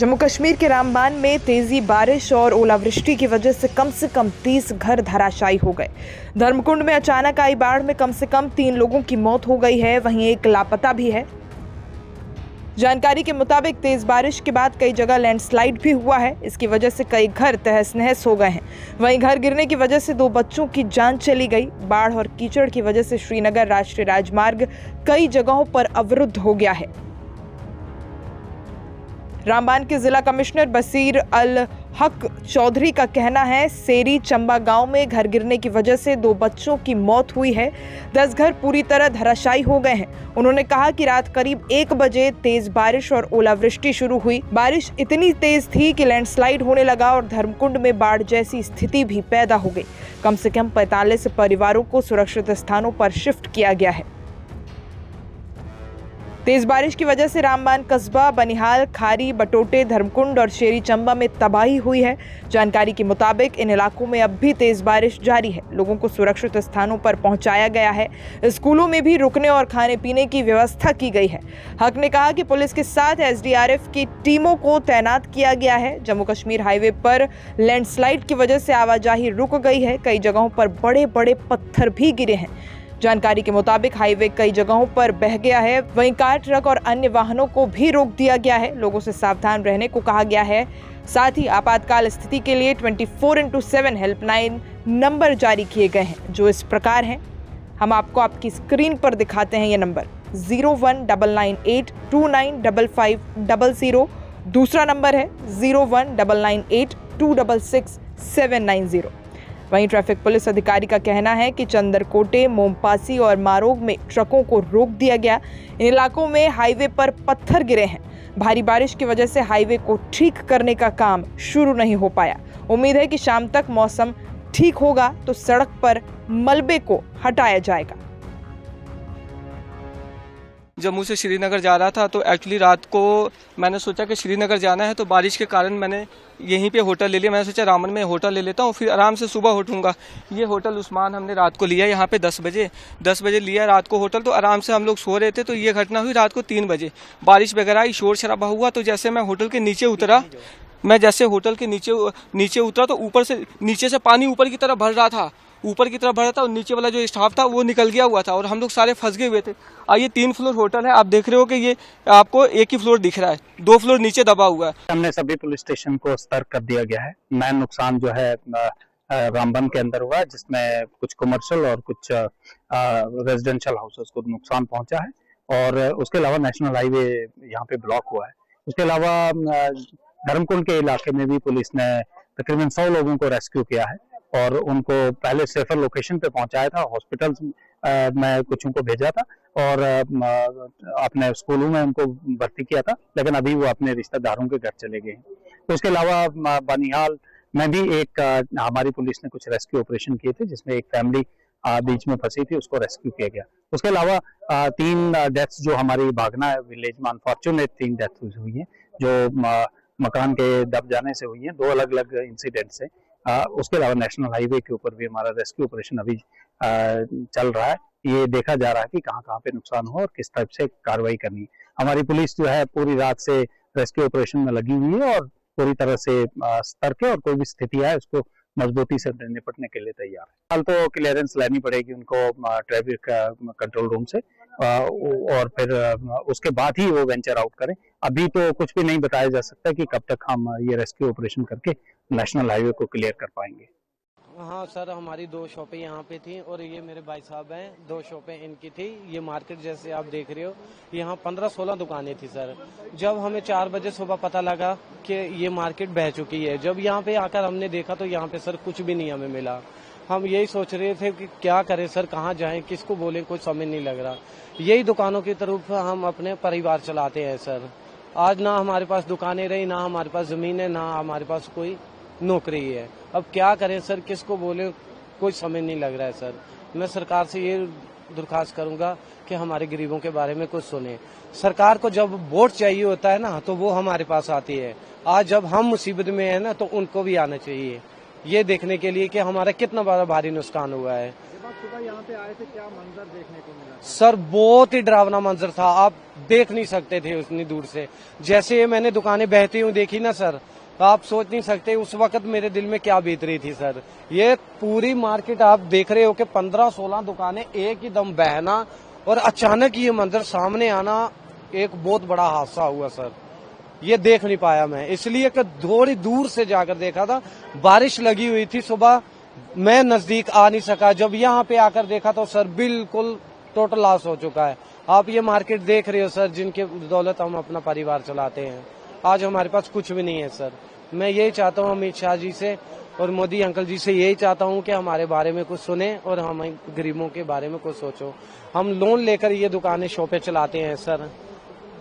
जम्मू कश्मीर के रामबान में तेजी बारिश और ओलावृष्टि की वजह से कम 30 घर धराशायी हो गए। धर्मकुंड में अचानक आई बाढ़ में कम से कम 3 लोगों की मौत हो गई है, वहीं एक लापता भी है। जानकारी के मुताबिक तेज बारिश के बाद कई जगह लैंडस्लाइड भी हुआ है। इसकी वजह से कई घर तहस नहस हो गए हैं। वहीं घर गिरने की वजह से 2 बच्चों की जान चली गई। बाढ़ और कीचड़ की वजह से श्रीनगर राष्ट्रीय राजमार्ग कई जगहों पर अवरुद्ध हो गया है। रामबान के जिला कमिश्नर बसीर अल हक चौधरी का कहना है, सेरी चंबा गांव में घर गिरने की वजह से 2 बच्चों की मौत हुई है। 10 घर पूरी तरह धराशायी हो गए हैं। उन्होंने कहा कि रात करीब 1 बजे तेज बारिश और ओलावृष्टि शुरू हुई। बारिश इतनी तेज थी कि लैंडस्लाइड होने लगा और धर्मकुंड में बाढ़ जैसी स्थिति भी पैदा हो गई। कम से कम 45 परिवारों को सुरक्षित स्थानों पर शिफ्ट किया गया है। तेज बारिश की वजह से रामबान कस्बा, बनिहाल, खारी, बटोटे, धर्मकुंड और शेरी चंबा में तबाही हुई है। जानकारी के मुताबिक इन इलाकों में अब भी तेज बारिश जारी है। लोगों को सुरक्षित स्थानों पर पहुंचाया गया है। स्कूलों में भी रुकने और खाने पीने की व्यवस्था की गई है। हक ने कहा कि पुलिस के साथ एसडीआरएफ की टीमों को तैनात किया गया है। जम्मू कश्मीर हाईवे पर लैंडस्लाइड की वजह से आवाजाही रुक गई है। कई जगहों पर बड़े बड़े पत्थर भी गिरे हैं। जानकारी के मुताबिक हाईवे कई जगहों पर बह गया है। वहीं कार, ट्रक और अन्य वाहनों को भी रोक दिया गया है। लोगों से सावधान रहने को कहा गया है। साथ ही आपातकाल स्थिति के लिए 24x7 हेल्पलाइन नंबर जारी किए गए हैं, जो इस प्रकार हैं। हम आपको आपकी स्क्रीन पर दिखाते हैं। ये नंबर 019982955500। दूसरा नंबर है 019982666790। वहीं ट्रैफिक पुलिस अधिकारी का कहना है कि चंदरकोटे, मोमपासी और मारोग में ट्रकों को रोक दिया गया। इन इलाकों में हाईवे पर पत्थर गिरे हैं। भारी बारिश की वजह से हाईवे को ठीक करने का काम शुरू नहीं हो पाया। उम्मीद है कि शाम तक मौसम ठीक होगा तो सड़क पर मलबे को हटाया जाएगा। जम्मू से श्रीनगर जा रहा था तो एक्चुअली रात को मैंने सोचा कि श्रीनगर जाना है, तो बारिश के कारण मैंने यहीं पे होटल ले लिया। मैंने सोचा रामन में होटल ले लेता हूँ, फिर आराम से सुबह उठूंगा। ये होटल उस्मान हमने रात को लिया यहाँ पे 10 बजे लिया रात को होटल। तो आराम से हम लोग सो रहे थे, तो ये घटना हुई रात को 3 बजे। बारिश वगैरह आई, शोर शराबा हुआ। तो जैसे मैं होटल के नीचे उतरा तो ऊपर से नीचे से पानी ऊपर की तरफ भर रहा था और नीचे वाला जो स्टाफ था वो निकल गया हुआ था और हम लोग सारे फंस गए हुए थे। ये 3 फ्लोर होटल है, आप देख रहे हो कि ये आपको एक ही फ्लोर दिख रहा है, 2 फ्लोर नीचे दबा हुआ है। हमने सभी पुलिस स्टेशन को सतर्क कर दिया गया है। मैन नुकसान जो है रामबन के अंदर हुआ, जिसमें कुछ कमर्शियल और कुछ रेजिडेंशियल हाउसेस को नुकसान पहुंचा है और उसके अलावा नेशनल हाईवे यहाँ पे ब्लॉक हुआ है। उसके अलावा धर्मकुंड के इलाके में भी पुलिस ने तकरीबन 100 लोगों को रेस्क्यू किया है और उनको पहले सेफर लोकेशन पे पहुंचाया था। हॉस्पिटल में कुछ उनको भेजा था और अपने स्कूलों में उनको भर्ती किया था, लेकिन अभी वो अपने रिश्तेदारों के घर चले गए हैं। तो उसके अलावा बनिहाल में भी एक हमारी पुलिस ने कुछ रेस्क्यू ऑपरेशन किए थे, जिसमें एक फैमिली बीच में फंसी थी, उसको रेस्क्यू किया गया। उसके अलावा 3 डेथ्स जो हमारी भागना विलेज में अनफॉर्चुनेट 3 डेथ हुई है, जो मकान के दब जाने से हुई है। 2 अलग अलग इंसिडेंट से। उसके अलावा नेशनल हाईवे के ऊपर भी हमारा रेस्क्यू ऑपरेशन अभी चल रहा है। ये देखा जा रहा है कि कहाँ पे नुकसान हो और किस टाइप से कार्रवाई करनी है। हमारी पुलिस जो है पूरी रात से रेस्क्यू ऑपरेशन में लगी हुई है और पूरी तरह से सतर्क है और कोई भी स्थिति है उसको मजबूती से निपटने के लिए तैयार है। हाल तो क्लियरेंस लेनी पड़ेगी उनको ट्रैफिक कंट्रोल रूम से और फिर उसके बाद ही वो वेंचर आउट करें। अभी तो कुछ भी नहीं बताया जा सकता कि कब तक हम ये रेस्क्यू ऑपरेशन करके नेशनल हाईवे को क्लियर कर पाएंगे। हाँ सर, हमारी 2 शॉपें यहाँ पे थी और ये मेरे भाई साहब हैं, 2 शॉपें इनकी थी। ये मार्केट जैसे आप देख रहे हो, यहाँ 15-16 दुकानें थी सर। जब हमें 4 बजे सुबह पता लगा कि ये मार्केट बह चुकी है, जब यहाँ पे आकर हमने देखा तो यहाँ पे सर कुछ भी नहीं हमें मिला। हम यही सोच रहे थे कि क्या करें सर, कहाँ जाएं, किसको बोलें, कुछ समझ नहीं लग रहा। यही दुकानों की तरफ हम अपने परिवार चलाते हैं सर। आज ना हमारे पास दुकानें रही, ना हमारे पास जमीन है, ना हमारे पास कोई नौकरी है। अब क्या करें सर, किसको बोले, कोई समझ नहीं लग रहा है सर। मैं सरकार से ये दरख्वास्त करूंगा कि हमारे गरीबों के बारे में कुछ सुने। सरकार को जब वोट चाहिए होता है ना, तो वो हमारे पास आती है। आज जब हम मुसीबत में है ना, तो उनको भी आना चाहिए। ये देखने के लिए कि हमारा कितना बड़ा भारी नुकसान हुआ है। जब आप सुबह यहाँ पे आए थे क्या मंजर देखने को मिला? सर बहुत ही डरावना मंजर था, आप देख नहीं सकते थे उतनी दूर से। जैसे ये मैंने दुकानें बहती हुई देखी ना सर, तो आप सोच नहीं सकते उस वक्त मेरे दिल में क्या बीत रही थी सर। ये पूरी मार्केट आप देख रहे हो कि 15-16 दुकानें एक ही दम बहना और अचानक ये मंजर सामने आना, एक बहुत बड़ा हादसा हुआ सर। ये देख नहीं पाया मैं, इसलिए कि थोड़ी दूर से जाकर देखा था। बारिश लगी हुई थी सुबह, मैं नजदीक आ नहीं सका। जब यहाँ पे आकर देखा तो सर बिल्कुल टोटल लॉस हो चुका है। आप ये मार्केट देख रहे हो सर, जिनके बदौलत हम अपना परिवार चलाते हैं। आज हमारे पास कुछ भी नहीं है सर। मैं यही चाहता हूँ अमित शाह जी से और मोदी अंकल जी से, यही चाहता हूँ कि हमारे बारे में कुछ सुने और हम गरीबों के बारे में कुछ सोचो। हम लोन लेकर ये दुकानें शॉपें चलाते हैं सर,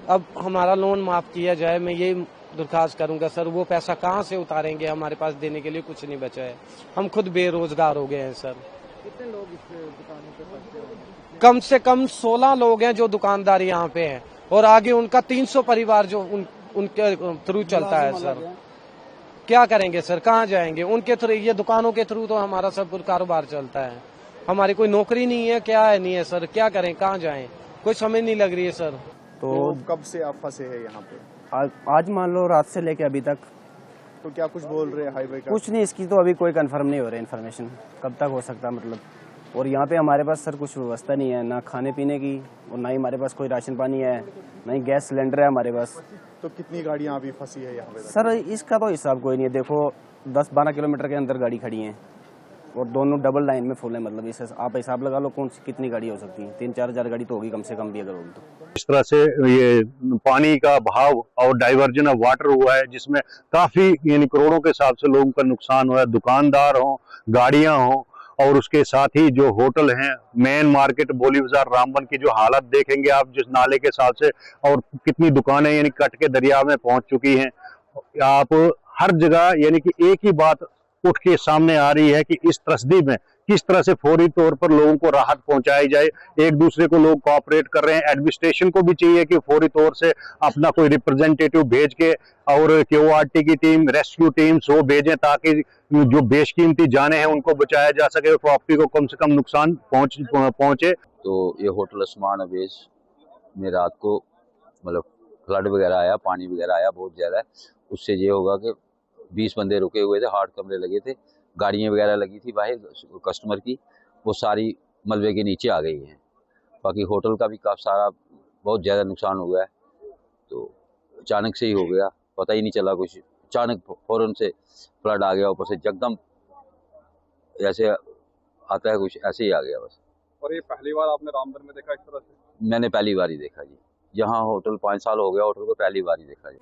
अब हमारा लोन माफ किया जाए। मैं यही दरख्वास्त करूंगा सर। वो पैसा कहाँ से उतारेंगे, हमारे पास देने के लिए कुछ नहीं बचा है। हम खुद बेरोजगार हो गए हैं सर। कितने लोग इस दुकानों पे फंसे हुए हैं? कम से कम 16 लोग हैं जो दुकानदार यहाँ पे हैं, और आगे उनका 300 परिवार जो उनके थ्रू चलता है सर। क्या करेंगे सर, कहाँ जाएंगे? उनके थ्रू, ये दुकानों के थ्रू तो हमारा सब कारोबार चलता है। हमारी कोई नौकरी नहीं है, क्या है नहीं है सर, क्या करें, कहाँ जाएं, कोई समझ नहीं लग रही है सर। तो कब से आप फंसे हैं यहाँ पे? आज मान लो रात से लेके अभी तक। तो क्या कुछ बोल रहे हैं हाईवे का? कुछ नहीं, इसकी तो अभी कोई कंफर्म नहीं हो रहा है इन्फॉर्मेशन, कब तक हो सकता है मतलब। और यहाँ पे हमारे पास सर कुछ व्यवस्था नहीं है, ना खाने पीने की और ना ही हमारे पास कोई राशन पानी है, ना ही गैस सिलेंडर है हमारे पास। तो कितनी गाड़ियाँ अभी फंसी है यहाँ पे? सर इसका तो हिसाब कोई नहीं है। देखो 10-12 किलोमीटर के अंदर गाड़ी खड़ी है और दोनों डबल लाइन में फुल है। मतलब इसे आप हिसाब लगा लो कौन सी कितनी गाड़ी हो सकती है। 3-4 हजार गाड़ी तो होगी कम से कम भी, अगर होगी तो। इस तरह से ये पानी का बहाव और डाइवर्जन ऑफ वाटर हुआ है, जिसमें काफी यानी करोड़ों के हिसाब से लोगों का नुकसान हुआ है। दुकानदार हों, गाड़ियां हों, और उसके साथ ही जो होटल हैं, मेन मार्केट बोली बाजार रामबन की जो हालत देखेंगे आप जिस नाले के साथ से, और कितनी दुकानें यानी कट के दरिया में पहुंच चुकी हैं। आप हर जगह यानी कि एक ही बात उठ के सामने आ रही है कि इस त्रसदी में किस तरह से फौरी तौर पर लोगों को राहत पहुंचाई जाए। एक दूसरे को लोग कोऑपरेट कर रहे हैं। एडमिनिस्ट्रेशन को भी चाहिए कि फौरी तौर से अपना कोई रिप्रेजेंटेटिव भेज के और क्यूआरटी की टीम, रेस्क्यू टीम्स वो भेजें, ताकि जो बेशकीमती जाने हैं उनको बचाया जा सके, प्रॉपर्टी को कम से कम नुकसान पहुंचे। तो ये होटल उस्मान अवेज में रात को मतलब फ्लड वगैरह आया, पानी वगैरह आया बहुत ज़्यादा। उससे ये होगा कि 20 बंदे रुके हुए थे, 8 कमरे लगे थे, गाड़ियाँ वगैरह लगी थी बाहर कस्टमर की, वो सारी मलबे के नीचे आ गई हैं। बाकी होटल का भी काफ़ी सारा बहुत ज़्यादा नुकसान हुआ है। तो अचानक से ही हो गया, पता ही नहीं चला कुछ। अचानक फौरन से फ्लड आ गया, ऊपर से जगदम जैसे आता है कुछ ऐसे ही आ गया बस। और ये पहली बार आपने रामबन में देखा इस तरह से? मैंने पहली बार ही देखा जी। यहाँ होटल 5 साल हो गया, होटल को पहली बार ही देखा जी।